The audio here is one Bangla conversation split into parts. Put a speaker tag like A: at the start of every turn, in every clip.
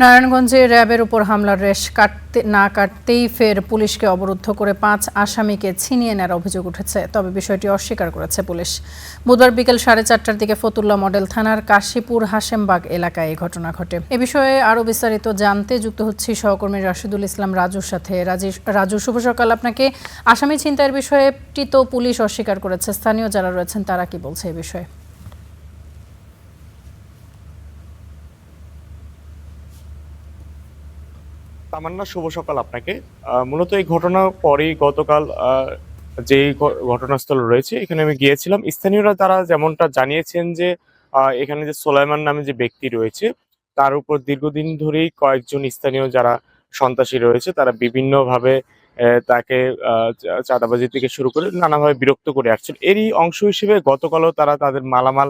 A: নারায়ণগঞ্জে র্যাবের উপর হামলার রেশ কাটতেই ফের পুলিশকে অবরুদ্ধ করে 5 আসামিকে ছিনিয়ে নেওয়ার অভিযোগ উঠেছে। তবে বিষয়টি অস্বীকার করেছে পুলিশ। বুধবার বিকেল 4:30টার দিকে ফতুল্লা মডেল থানার কাশীপুর হাশেমবাগ এলাকায় এই ঘটনা ঘটে। এ বিষয়ে আরও বিস্তারিত জানতে যুক্ত হচ্ছি সহকর্মী রাশিদুল ইসলাম রাজুর সাথে। রাজু, শুভ সকাল আপনাকে। আসামি ছিনতাইয়ের বিষয়টি তো পুলিশ অস্বীকার করেছে, স্থানীয় যারা রয়েছেন তারা কি বলছে এই বিষয়ে?
B: তামান্না, শুভ সকাল আপনাকে। মূলত এই ঘটনার পরেই গতকাল যেই ঘটনাস্থল রয়েছে এখানে আমি গিয়েছিলাম। স্থানীয়রা তারা যেমনটা জানিয়েছেন যে এখানে যে সোলাইমান নামে যে ব্যক্তি রয়েছে তার উপর দীর্ঘদিন ধরেই কয়েকজন স্থানীয় যারা সন্ত্রাসী রয়েছে তারা বিভিন্নভাবে তাকে চাঁদাবাজি থেকে শুরু করে নানাভাবে বিরক্ত করে আসছিল। এরই অংশ হিসেবে গতকালও তারা তাদের মালামাল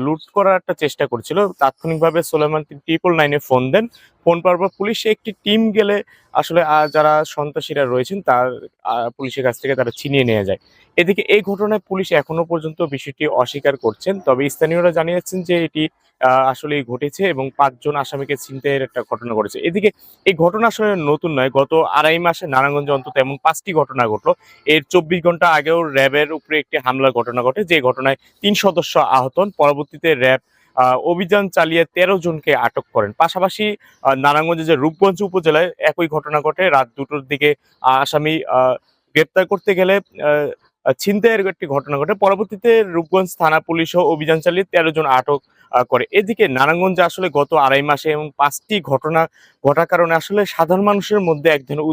B: লুট করার একটা চেষ্টা করছিল। তাৎক্ষণিকভাবে সোলাইমান 999-এ ফোন দেন। ফোন পাওয়ার পর পুলিশ একটি টিম গেলে আসলে যারা সন্ত্রাসীরা রয়েছেন তার পুলিশের কাছ থেকে তারা ছিনিয়ে নিয়ে যায়। এদিকে এই ঘটনায় পুলিশ এখনো পর্যন্ত বিষয়টি অস্বীকার করছেন। তবে স্থানীয়রা জানিয়েছেন যে এটি আসলেই ঘটেছে এবং 5 জন আসামিকে ছিনতাইয়ের একটা ঘটনা ঘটেছে। এদিকে এই ঘটনা আসলে নতুন নয়। গত 2.5 মাসে নারায়ণগঞ্জে অন্তত এমন 5টি ঘটনা ঘটলো। এর 24 ঘন্টা আগেও র্যাবের উপরে একটি হামলার ঘটনা ঘটে, যে ঘটনায় 3 সদস্য আহত হন। পরবর্তীতে র্যাব অভিযান চালিয়ে 13 জনকে আটক করেন। পাশাপাশি নারায়ণগঞ্জের যে রূপগঞ্জ উপজেলায় একই ঘটনা ঘটে। রাত 2টোর দিকে আসামি গ্রেপ্তার করতে গেলে ছিনতাইয়ের একটি ঘটনা ঘটে। পরবর্তীতে রূপগঞ্জ থানা পুলিশও অভিযান চালিয়ে 13 জন আটক করে। এদিকে নারায়ণগঞ্জে আসলে গত 2.5 মাসে এবং 5টি ঘটনা ঘটার কারণে আসলে সাধারণ মানুষের মধ্যে এক ধরনের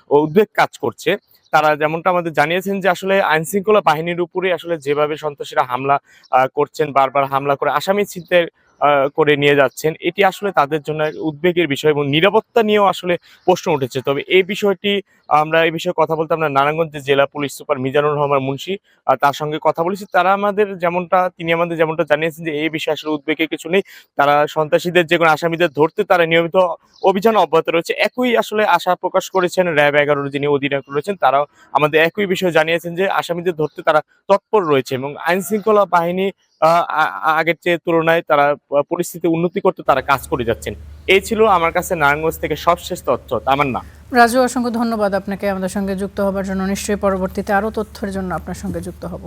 B: উদ্বেগ কাজ করছে। তারা যেমনটা আমাদের জানিয়েছেন যে আসলে আইনশৃঙ্খলা বাহিনীর উপরে আসলে যেভাবে সন্ত্রাসীরা হামলা করছেন, বারবার হামলা করে আসামি ছিনতাই করে নিয়ে যাচ্ছেন, এটি আসলে তাদের জন্য এক উদ্বেগের বিষয় এবং নিরাপত্তা নিয়েও আসলে প্রশ্ন উঠেছে। তবে এই বিষয়টি আমরা এই বিষয়ে কথা বলতে আমরা নারায়ণগঞ্জের জেলা পুলিশ সুপার মিজানুর রহমান মুন্সি তার সঙ্গে কথা বলেছি। তিনি আমাদের যেমনটা জানিয়েছেন যে এই বিষয়ে আসলে উদ্বেগের কিছু নেই। তারা সন্ত্রাসীদের যেকোনো আসামিদের ধরতে তারা নিয়মিত অভিযান অব্যাহত রয়েছে। একই আসলে আশা প্রকাশ করেছেন র্যাব 11 যিনি অধিনায়ক রয়েছেন, তারাও আমাদের একই বিষয় জানিয়েছেন যে আসামিদের ধরতে তারা তৎপর রয়েছে এবং আইনশৃঙ্খলা বাহিনী আগের চেয়ে তুলনায় তারা পরিস্থিতি উন্নতি করতে তারা কাজ করে যাচ্ছেন। এই ছিল আমার কাছে নারায়ণগঞ্জ থেকে সবশেষ তথ্য। তামান্না।
A: রাজু, অসংখ্য ধন্যবাদ আপনাকে আমাদের সঙ্গে যুক্ত হবার জন্য। নিশ্চয়ই পরবর্তীতে আরও তথ্যের জন্য আপনার সঙ্গে যুক্ত হব।